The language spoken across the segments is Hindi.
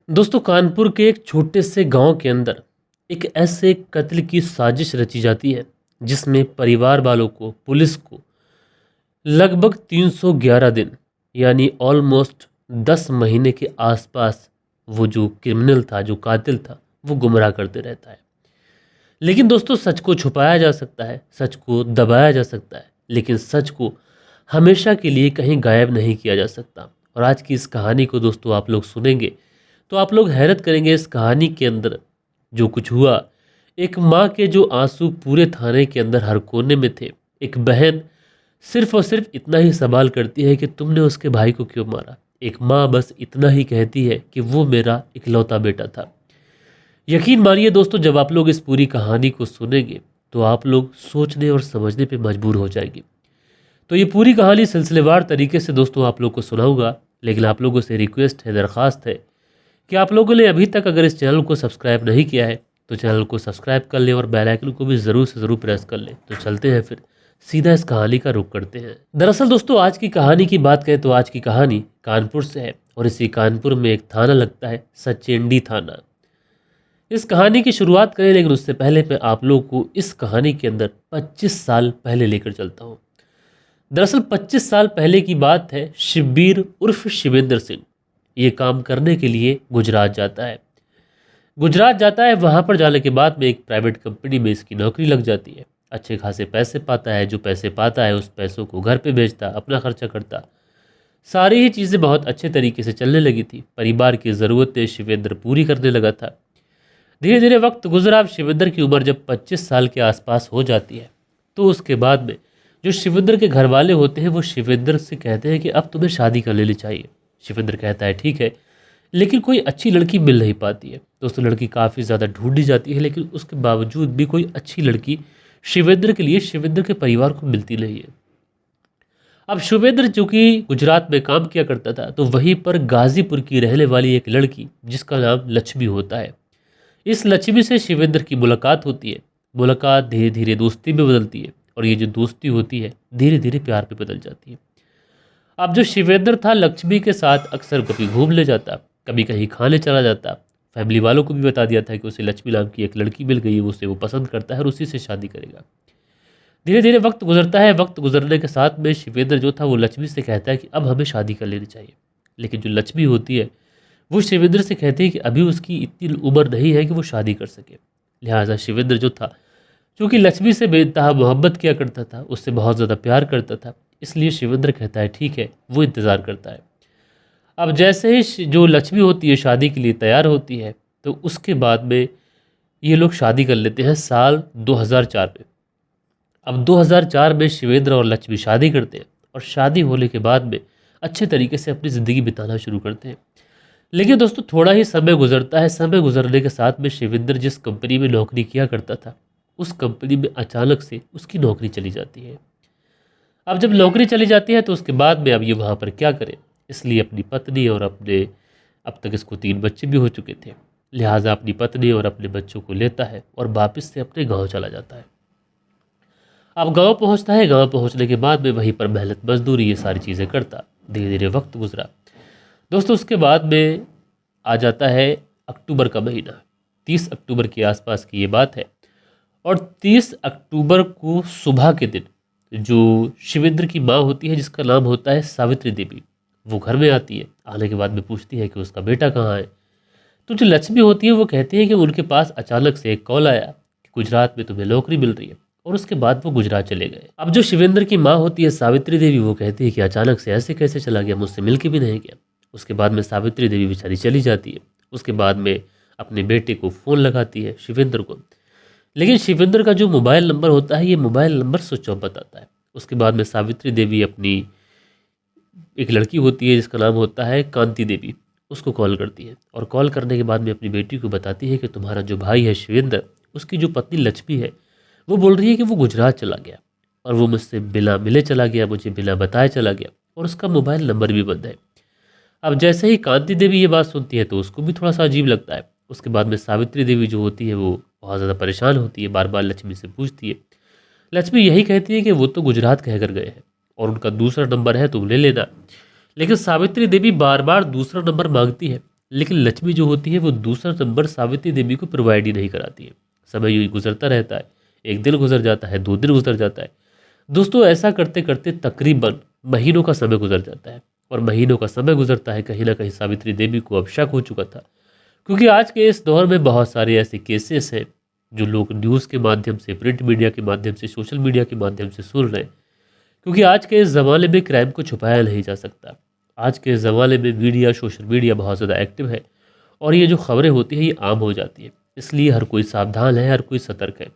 दोस्तों, कानपुर के एक छोटे से गांव के अंदर एक ऐसे कत्ल की साजिश रची जाती है जिसमें परिवार वालों को, पुलिस को लगभग 311 दिन यानी ऑलमोस्ट 10 महीने के आसपास वो जो क्रिमिनल था, जो कातिल था, वो गुमराह करते रहता है। लेकिन दोस्तों, सच को छुपाया जा सकता है, सच को दबाया जा सकता है, लेकिन सच को हमेशा के लिए कहीं गायब नहीं किया जा सकता। और आज की इस कहानी को दोस्तों आप लोग सुनेंगे तो आप लोग हैरत करेंगे। इस कहानी के अंदर जो कुछ हुआ, एक माँ के जो आंसू पूरे थाने के अंदर हर कोने में थे। एक बहन सिर्फ और सिर्फ इतना ही सवाल करती है कि तुमने उसके भाई को क्यों मारा। एक माँ बस इतना ही कहती है कि वो मेरा इकलौता बेटा था। यकीन मानिए दोस्तों, जब आप लोग इस पूरी कहानी को सुनेंगे तो आप लोग सोचने और समझने पे मजबूर हो जाएंगे। तो ये पूरी कहानी सिलसिलेवार तरीके से दोस्तों आप लोग को सुनाऊंगा, लेकिन आप लोगों से रिक्वेस्ट है, दरख्वास्त है कि आप लोगों ने अभी तक अगर इस चैनल को सब्सक्राइब नहीं किया है तो चैनल को सब्सक्राइब कर लें और बेल आइकन को भी ज़रूर से ज़रूर प्रेस कर लें। तो चलते हैं, फिर सीधा इस कहानी का रुख करते हैं। दरअसल दोस्तों, आज की कहानी की बात करें तो आज की कहानी कानपुर से है और इसी कानपुर में एक थाना लगता है, सचेंडी थाना। इस कहानी की शुरुआत करें, लेकिन उससे पहले मैं आप लोग को इस कहानी के अंदर 25 साल पहले लेकर चलता हूँ। दरअसल 25 साल पहले की बात है। शिवबीर उर्फ शिवेंद्र सिंह ये काम करने के लिए गुजरात जाता है। वहाँ पर जाने के बाद में एक प्राइवेट कंपनी में इसकी नौकरी लग जाती है। अच्छे खासे पैसे पाता है। जो पैसे पाता है उस पैसों को घर पे भेजता, अपना खर्चा करता। सारी ही चीज़ें बहुत अच्छे तरीके से चलने लगी थी। परिवार की ज़रूरतें शिवेंद्र पूरी करने लगा था। धीरे धीरे वक्त गुजरा। अब शिवेंद्र की उम्र जब 25 साल के आसपास हो जाती है तो उसके बाद में जो शिवेंद्र के घर वाले होते हैं वो शिवेंद्र से कहते हैं कि अब तुम्हें शादी कर लेनी चाहिए। शिवेंद्र कहता है ठीक है, लेकिन कोई अच्छी लड़की मिल नहीं पाती है। दोस्तों, लड़की काफ़ी ज़्यादा ढूंढी जाती है, लेकिन उसके बावजूद भी कोई अच्छी लड़की शिवेंद्र के लिए, शिवेंद्र के परिवार को मिलती नहीं है। अब शिवेंद्र जो कि गुजरात में काम किया करता था, तो वहीं पर गाजीपुर की रहने वाली एक लड़की जिसका नाम लक्ष्मी होता है, इस लक्ष्मी से शिवेंद्र की मुलाकात होती है। मुलाकात धीरे धीरे दोस्ती में बदलती है और ये जो दोस्ती होती है धीरे धीरे प्यार में बदल जाती है। अब जो शिवेंद्र था, लक्ष्मी के साथ अक्सर कभी घूमने जाता, कभी कहीं खाने चला जाता। फैमिली वालों को भी बता दिया था कि उसे लक्ष्मी नाम की एक लड़की मिल गई है, उसे वो पसंद करता है और उसी से शादी करेगा। धीरे धीरे वक्त गुजरता है। वक्त गुजरने के साथ में शिवेंद्र जो था वो लक्ष्मी से कहता है कि अब हमें शादी कर लेनी चाहिए। लेकिन जो लक्ष्मी होती है वो शिवेंद्र से कहती है कि अभी उसकी इतनी उम्र नहीं है कि वो शादी कर सके। लिहाजा शिवेंद्र जो था, क्योंकि लक्ष्मी से बेइंतहा मोहब्बत किया करता था, उससे बहुत ज़्यादा प्यार करता था, इसलिए शिवेंद्र कहता है ठीक है, वो इंतज़ार करता है। अब जैसे ही जो लक्ष्मी होती है शादी के लिए तैयार होती है, तो उसके बाद में ये लोग शादी कर लेते हैं साल 2004 में। अब 2004 में शिवेंद्र और लक्ष्मी शादी करते हैं और शादी होने के बाद में अच्छे तरीके से अपनी ज़िंदगी बिताना शुरू करते हैं। लेकिन दोस्तों, थोड़ा ही समय गुजरता है। समय गुजरने के साथ में शिवेंद्र जिस कंपनी में नौकरी किया करता था, उस कंपनी में अचानक से उसकी नौकरी चली जाती है। अब जब नौकरी चली जाती है तो उसके बाद में अब ये वहाँ पर क्या करे, इसलिए अपनी पत्नी और अपने, अब तक इसको 3 बच्चे भी हो चुके थे, लिहाजा अपनी पत्नी और अपने बच्चों को लेता है और वापस से अपने गांव चला जाता है। अब गांव पहुंचता है। गांव पहुंचने के बाद में वहीं पर मेहनत मजदूरी ये सारी चीज़ें करता। धीरे धीरे वक्त गुजरा दोस्तों। उसके बाद में आ जाता है अक्टूबर का महीना। 30 अक्टूबर के आसपास की ये बात है और 30 अक्टूबर को सुबह के दिन जो शिवेंद्र की माँ होती है, जिसका नाम होता है सावित्री देवी, वो घर में आती है। आने के बाद में पूछती है कि उसका बेटा कहाँ है। तो जो लक्ष्मी होती है वो कहती है कि उनके पास अचानक से एक कॉल आया कि गुजरात में तुम्हें नौकरी मिल रही है, और उसके बाद वो गुजरात चले गए। अब जो शिवेंद्र की माँ होती है सावित्री देवी, वो कहती है कि अचानक से ऐसे कैसे चला गया, मुझसे मिल के भी नहीं गया। उसके बाद में सावित्री देवी बेचारी चली जाती है। उसके बाद में अपने बेटे को फ़ोन लगाती है, शिवेंद्र को, लेकिन शिवेंद्र का जो मोबाइल नंबर होता है, ये मोबाइल नंबर स्विच ऑफ बताता है। उसके बाद में सावित्री देवी अपनी एक लड़की होती है जिसका नाम होता है कांति देवी, उसको कॉल करती है और कॉल करने के बाद में अपनी बेटी को बताती है कि तुम्हारा जो भाई है शिवेंद्र, उसकी जो पत्नी लक्ष्मी है, वो बोल रही है कि वो गुजरात चला गया और वो मुझसे बिना मिले चला गया, मुझे बिना बताए चला गया, और उसका मोबाइल नंबर भी बंद है। अब जैसे ही कांति देवी ये बात सुनती है तो उसको भी थोड़ा सा अजीब लगता है। उसके बाद में सावित्री देवी जो होती है वो बहुत ज़्यादा परेशान होती है, बार बार लक्ष्मी से पूछती है। लक्ष्मी यही कहती है कि वो तो गुजरात कह कर गए हैं और उनका दूसरा नंबर है, तुम ले लेना। लेकिन सावित्री देवी बार बार दूसरा नंबर मांगती है, लेकिन लक्ष्मी जो होती है वो दूसरा नंबर सावित्री देवी को प्रोवाइड ही नहीं कराती है। समय यूँ ही गुजरता रहता है, एक दिन गुजर जाता है, 2 दिन गुजर जाता है। दोस्तों ऐसा करते करते तकरीबन महीनों का समय गुजर जाता है, और महीनों का समय गुजरता है, कहीं ना कहीं सावित्री देवी को अब शक हो चुका था। क्योंकि आज के इस दौर में बहुत सारे ऐसे केसेस हैं जो लोग न्यूज़ के माध्यम से, प्रिंट मीडिया के माध्यम से, सोशल मीडिया के माध्यम से सुन रहे हैं। क्योंकि आज के इस ज़माने में क्राइम को छुपाया नहीं जा सकता। आज के ज़माने में मीडिया, सोशल मीडिया बहुत ज़्यादा एक्टिव है, और ये जो खबरें होती हैं ये आम हो जाती है। इसलिए हर कोई सावधान है, हर कोई सतर्क है।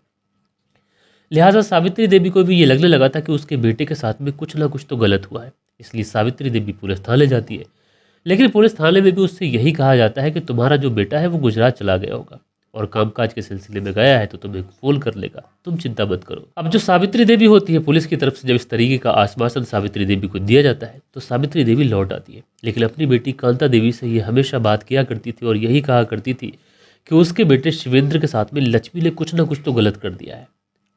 लिहाजा सावित्री देवी को भी ये लगने लगा था कि उसके बेटे के साथ में कुछ ना कुछ तो गलत हुआ है। इसलिए सावित्री देवी पुलिस थाने जाती है, लेकिन पुलिस थाने में भी उससे यही कहा जाता है कि तुम्हारा जो बेटा है वो गुजरात चला गया होगा और कामकाज के सिलसिले में गया है, तो तुम्हें फोन कर लेगा, तुम चिंता मत करो। अब जो सावित्री देवी होती है, पुलिस की तरफ से जब इस तरीके का आश्वासन सावित्री देवी को दिया जाता है तो सावित्री देवी लौट आती है। लेकिन अपनी बेटी कांता देवी से ये हमेशा बात किया करती थी और यही कहा करती थी कि उसके बेटे शिवेंद्र के साथ में लक्ष्मी ने कुछ ना कुछ तो गलत कर दिया है।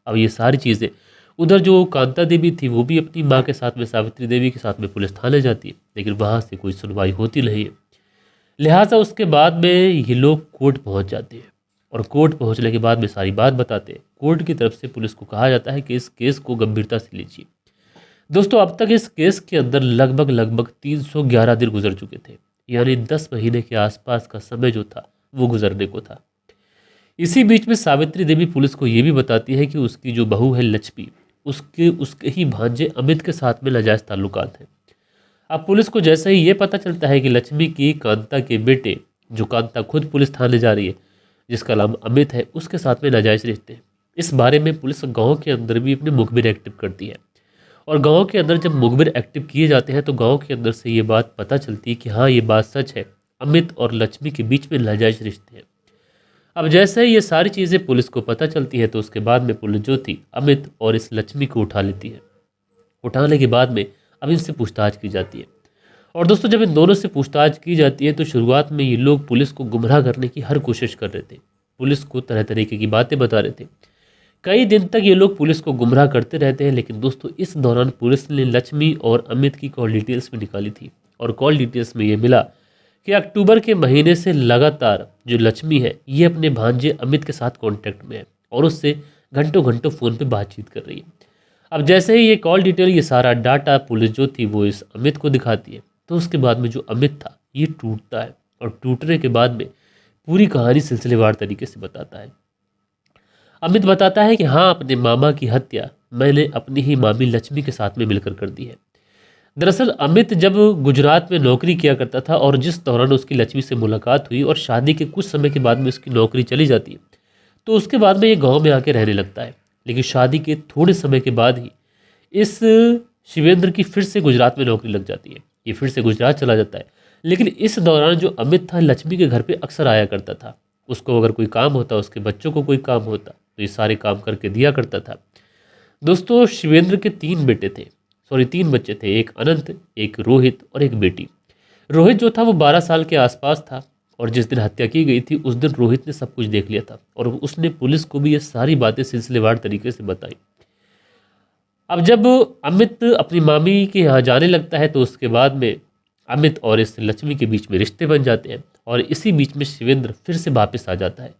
अब ये सारी चीज़ें, उधर जो कांता देवी थी वो भी अपनी माँ के साथ में, सावित्री देवी के साथ में पुलिस थाने जाती है, लेकिन वहाँ से कोई सुनवाई होती नहीं है। लिहाजा उसके बाद में ये लोग कोर्ट पहुँच जाते हैं, और कोर्ट पहुँचने के बाद में सारी बात बताते हैं। कोर्ट की तरफ से पुलिस को कहा जाता है कि इस केस को गंभीरता से लीजिए। दोस्तों अब तक इस केस के अंदर लगभग 311 दिन गुजर चुके थे, यानी 10 महीने के आसपास का समय जो था वो गुजरने को था। इसी बीच में सावित्री देवी पुलिस को ये भी बताती है कि उसकी जो बहू है लक्ष्मी, उसके ही भांजे अमित के साथ में नाजायज़ ताल्लुकात हैं। अब पुलिस को जैसे ही ये पता चलता है कि लक्ष्मी की कांता के बेटे, जो कांता खुद पुलिस थाने जा रही है, जिसका नाम अमित है, उसके साथ में नाजायज़ रिश्ते हैं, इस बारे में पुलिस गाँव के अंदर भी अपने मुखबिर एक्टिव करती है। और गाँव के अंदर जब मुखबिर एक्टिव किए जाते हैं तो गाँव के अंदर से ये बात पता चलती है कि हाँ, ये बात सच है, अमित और लक्ष्मी के बीच में नाजायज़ रिश्ते हैं। अब जैसे ही ये सारी चीज़ें पुलिस को पता चलती है तो उसके बाद में पुलिस जो थी अमित और इस लक्ष्मी को उठा लेती है। उठाने के बाद में अब इनसे पूछताछ की जाती है। और दोस्तों जब इन दोनों से पूछताछ की जाती है तो शुरुआत में ये लोग पुलिस को गुमराह करने की हर कोशिश कर रहे थे, पुलिस को तरह तरीके की बातें बता रहे थे। कई दिन तक ये लोग पुलिस को गुमराह करते रहते हैं, लेकिन दोस्तों इस दौरान पुलिस ने लक्ष्मी और अमित की कॉल डिटेल्स भी निकाली थी, और कॉल डिटेल्स में ये मिला कि अक्टूबर के महीने से लगातार जो लक्ष्मी है ये अपने भांजे अमित के साथ कांटेक्ट में है और उससे घंटों घंटों फ़ोन पे बातचीत कर रही है। अब जैसे ही ये कॉल डिटेल, ये सारा डाटा पुलिस जो थी वो इस अमित को दिखाती है, तो उसके बाद में जो अमित था ये टूटता है, और टूटने के बाद में पूरी कहानी सिलसिलेवार तरीके से बताता है। अमित बताता है कि हाँ, अपने मामा की हत्या मैंने अपनी ही मामी लक्ष्मी के साथ में मिलकर कर दी है। दरअसल अमित जब गुजरात में नौकरी किया करता था, और जिस दौरान उसकी लक्ष्मी से मुलाकात हुई और शादी के कुछ समय के बाद में उसकी नौकरी चली जाती है, तो उसके बाद में ये गांव में आके रहने लगता है। लेकिन शादी के थोड़े समय के बाद ही इस शिवेंद्र की फिर से गुजरात में नौकरी लग जाती है, ये फिर से गुजरात चला जाता है। लेकिन इस दौरान जो अमित था लक्ष्मी के घर पर अक्सर आया करता था, उसको अगर कोई काम होता, उसके बच्चों को कोई काम होता तो ये सारे काम करके दिया करता था। दोस्तों शिवेंद्र के 3 बच्चे थे, एक अनंत, एक रोहित और एक बेटी। रोहित जो था वो 12 साल के आसपास था, और जिस दिन हत्या की गई थी उस दिन रोहित ने सब कुछ देख लिया था, और उसने पुलिस को भी ये सारी बातें सिलसिलेवार तरीके से बताई। अब जब अमित अपनी मामी के यहाँ जाने लगता है तो उसके बाद में अमित और इस लक्ष्मी के बीच में रिश्ते बन जाते हैं, और इसी बीच में शिवेंद्र फिर से वापस आ जाता है।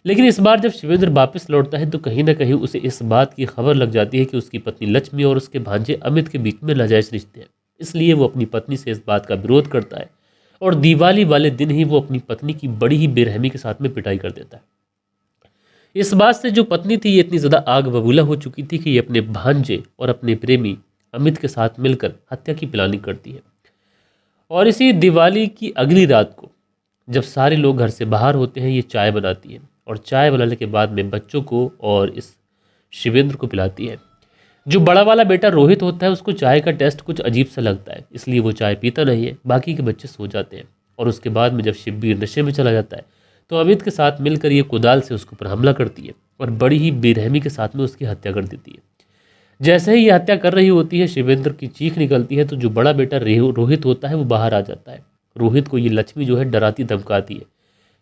लेकिन इस बार जब शिवेंद्र वापस लौटता है तो कहीं ना कहीं उसे इस बात की खबर लग जाती है कि उसकी पत्नी लक्ष्मी और उसके भांजे अमित के बीच में नाजायज़ रिश्ते हैं। इसलिए वो अपनी पत्नी से इस बात का विरोध करता है, और दिवाली वाले दिन ही वो अपनी पत्नी की बड़ी ही बेरहमी के साथ में पिटाई कर देता है। इस बात से जो पत्नी थी ये इतनी ज़्यादा आग बबूला हो चुकी थी कि ये अपने भांजे और अपने प्रेमी अमित के साथ मिलकर हत्या की प्लानिंग करती है। और इसी दिवाली की अगली रात को जब सारे लोग घर से बाहर होते हैं, ये चाय बनाती है, और चाय बनाने के बाद में बच्चों को और इस शिवेंद्र को पिलाती है। जो बड़ा वाला बेटा रोहित होता है उसको चाय का टेस्ट कुछ अजीब सा लगता है, इसलिए वो चाय पीता नहीं है। बाकी के बच्चे सो जाते हैं, और उसके बाद में जब शिब्बीर नशे में चला जाता है तो अमित के साथ मिलकर ये कुदाल से उसके ऊपर हमला करती है, और बड़ी ही बेरहमी के साथ में उसकी हत्या कर देती है। जैसे ही ये हत्या कर रही होती है, शिवेंद्र की चीख निकलती है, तो जो बड़ा बेटा रोहित होता है वो बाहर आ जाता है। रोहित को ये लक्ष्मी जो है डराती धमकाती है,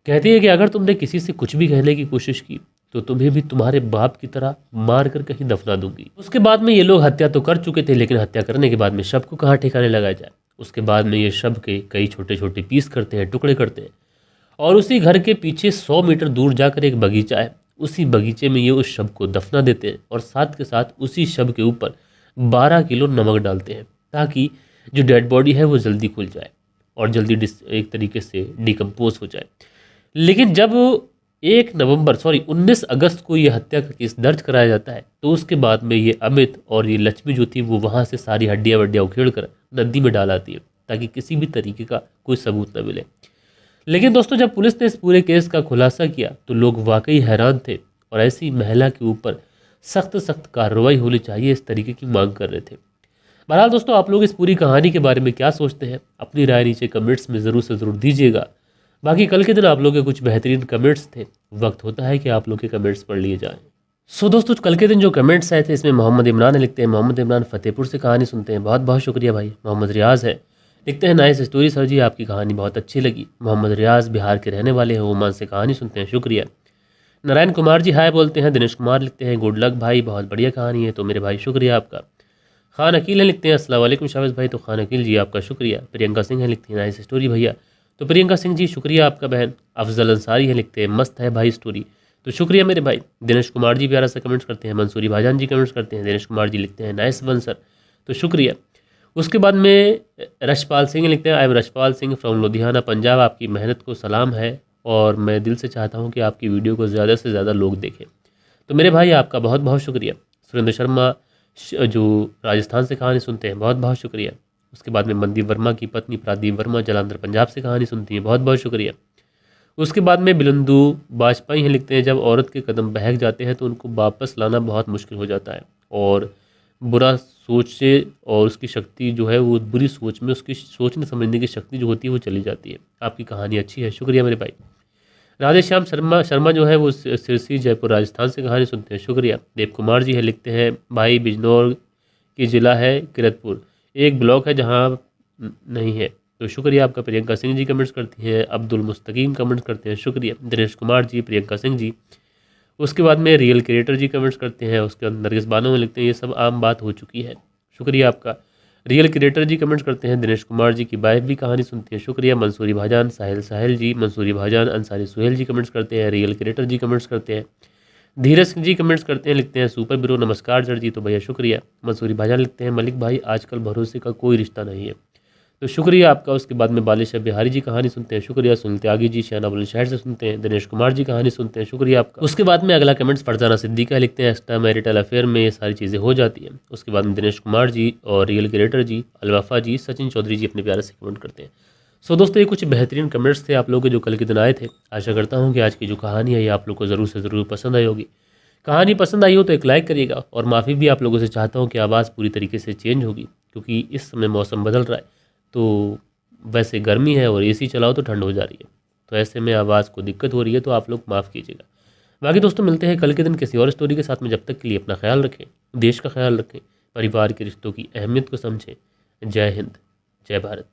कहती है कि अगर तुमने किसी से कुछ भी कहने की कोशिश की तो तुम्हें भी तुम्हारे बाप की तरह मार कर कहीं दफना दूंगी। उसके बाद में ये लोग हत्या तो कर चुके थे, लेकिन हत्या करने के बाद में शव को कहाँ ठिकाने लगाया जाए। उसके बाद में ये शव के कई छोटे छोटे पीस करते हैं, टुकड़े करते हैं, और उसी घर के पीछे 100 मीटर दूर जाकर एक बगीचा है, उसी बगीचे में ये उस शव को दफना देते हैं और साथ के साथ उसी शव के ऊपर 12 किलो नमक डालते हैं ताकि जो डेड बॉडी है वो जल्दी खुल जाए और जल्दी एक तरीके से डिकम्पोज हो जाए। लेकिन जब 19 अगस्त को ये हत्या का केस दर्ज कराया जाता है तो उसके बाद में ये अमित और ये लक्ष्मी जो थी वो वहाँ से सारी हड्डियाँ वड्डियाँ उखेड़ कर नदी में डाल आती है ताकि किसी भी तरीके का कोई सबूत न मिले। लेकिन दोस्तों जब पुलिस ने इस पूरे केस का खुलासा किया तो लोग वाकई हैरान थे और ऐसी महिला के ऊपर सख्त सख्त कार्रवाई होनी चाहिए इस तरीके की मांग कर रहे थे। बहरहाल दोस्तों आप लोग इस पूरी कहानी के बारे में क्या सोचते हैं, अपनी राय नीचे कमेंट्स में ज़रूर से ज़रूर दीजिएगा। बाकी कल के दिन आप लोग के कुछ बेहतरीन कमेंट्स थे, वक्त होता है कि आप लोग के कमेंट्स पढ़ लिए जाएं। सो दोस्तों कल के दिन जो कमेंट्स आए थे इसमें मोहम्मद इमरान लिखते हैं, मोहम्मद इमरान फतेहपुर से कहानी सुनते हैं, बहुत बहुत शुक्रिया भाई। मोहम्मद रियाज़ है लिखते हैं, नाइस स्टोरी सर जी, आपकी कहानी बहुत अच्छी लगी। मोहम्मद रियाज़ बिहार के रहने वाले हैं, ओमान से कहानी सुनते हैं, शुक्रिया। नारायण कुमार जी हाय बोलते हैं। दिनेश कुमार लिखते हैं, गुड लक भाई, बहुत बढ़िया कहानी है, तो मेरे भाई शुक्रिया आपका। खान अकील है लिखते हैं, अस्सलाम वालेकुम शाबाश भाई, तो खान अकील जी आपका शुक्रिया। प्रियंका सिंह है लिखती हैं, नाइस स्टोरी भैया, तो प्रियंका सिंह जी शुक्रिया आपका बहन। अफजल अंसारी है लिखते हैं, मस्त है भाई स्टोरी, तो शुक्रिया मेरे भाई। दिनेश कुमार जी प्यारा सा कमेंट्स करते हैं। मंसूरी भाईजान जी कमेंट्स करते हैं, दिनेश कुमार जी लिखते हैं, नाइस वन सर, तो शुक्रिया। उसके बाद में रशपाल सिंह लिखते हैं, I am Rashpal Singh from Ludhiana Punjab, आपकी मेहनत को सलाम है और मैं दिल से चाहता हूँ कि आपकी वीडियो को ज़्यादा से ज़्यादा लोग देखें, तो मेरे भाई आपका बहुत बहुत शुक्रिया। सुरेंद्र शर्मा जो राजस्थान से कहानी सुनते हैं, बहुत बहुत शुक्रिया। उसके बाद में मनदीप वर्मा की पत्नी प्रादीप वर्मा जलंधर पंजाब से कहानी सुनती हैं, बहुत बहुत शुक्रिया। उसके बाद में बिलंदू वाजपेयी हैं लिखते हैं, जब औरत के कदम बहक जाते हैं तो उनको वापस लाना बहुत मुश्किल हो जाता है और बुरा सोच से और उसकी शक्ति जो है वो बुरी सोच में उसकी सोचने समझने की शक्ति जो होती है वो चली जाती है। आपकी कहानी अच्छी है, शुक्रिया मेरे भाई। राधे श्याम शर्मा जो है वो सिरसी जयपुर राजस्थान से कहानी सुनते हैं, शुक्रिया। देव कुमार जी है लिखते हैं, भाई बिजनौर की ज़िला है किरतपुर, एक ब्लॉक है जहाँ नहीं है, तो शुक्रिया आपका। प्रियंका सिंह जी कमेंट्स करती हैं, अब्दुल मुस्तकीम कमेंट्स करते हैं, शुक्रिया। दिनेश कुमार जी, प्रियंका सिंह जी। उसके बाद में रियल क्रिएटर जी कमेंट्स करते हैं, उसके अंदर नरगिस बानो में लिखते हैं, ये सब आम बात हो चुकी है, शुक्रिया आपका। रियल क्रिएटर जी कमेंट्स करते हैं, दिनेश कुमार जी की वाइफ भी कहानी सुनती है, शुक्रिया। मंसूरी भाईजान साहिल जी, मंसूरी भाईजान अंसारी सुहेल जी कमेंट्स करते हैं, रियल क्रिएटर जी कमेंट्स करते हैं, धीरज सिंह जी कमेंट्स करते हैं, लिखते हैं सुपर ब्रो नमस्कार सर जी, तो भैया शुक्रिया। मंसूरी भाईजान लिखते हैं, मलिक भाई आजकल भरोसे का कोई रिश्ता नहीं है, तो शुक्रिया आपका। उसके बाद में बालिश बिहारी जी कहानी सुनते हैं, शुक्रिया। सुनील त्यागी जी शाना बुलंदशहर से सुनते हैं, दिनेश कुमार जी कहानी सुनते हैं, शुक्रिया आपका। उसके बाद में अगला कमेंट्स फरजाना सिद्दीका लिखते हैं, एक्स्ट्रा मैरिटल अफेयर में ये सारी चीज़ें हो जाती हैं। उसके बाद में दिनेश कुमार जी और रियल क्रिएटर जी, अलवाफा जी, सचिन चौधरी जी अपने प्यारे से कमेंट करते हैं। सो दोस्तों ये कुछ बेहतरीन कमेंट्स थे आप लोगों के जो कल के दिन आए थे। आशा करता हूँ कि आज की जो कहानी है ये आप लोग को ज़रूर से ज़रूर पसंद आई होगी। कहानी पसंद आई हो तो एक लाइक करिएगा और माफ़ी भी आप लोगों से चाहता हूँ कि आवाज़ पूरी तरीके से चेंज होगी क्योंकि इस समय मौसम बदल रहा है, तो वैसे गर्मी है और एसी चलाओ तो ठंड हो जा रही है, तो ऐसे में आवाज़ को दिक्कत हो रही है, तो आप लोग माफ़ कीजिएगा। बाकी दोस्तों मिलते हैं कल के दिन किसी और स्टोरी के साथ में, जब तक के लिए अपना ख्याल रखें, देश का ख्याल रखें, परिवार के रिश्तों की अहमियत को समझें। जय हिंद, जय भारत।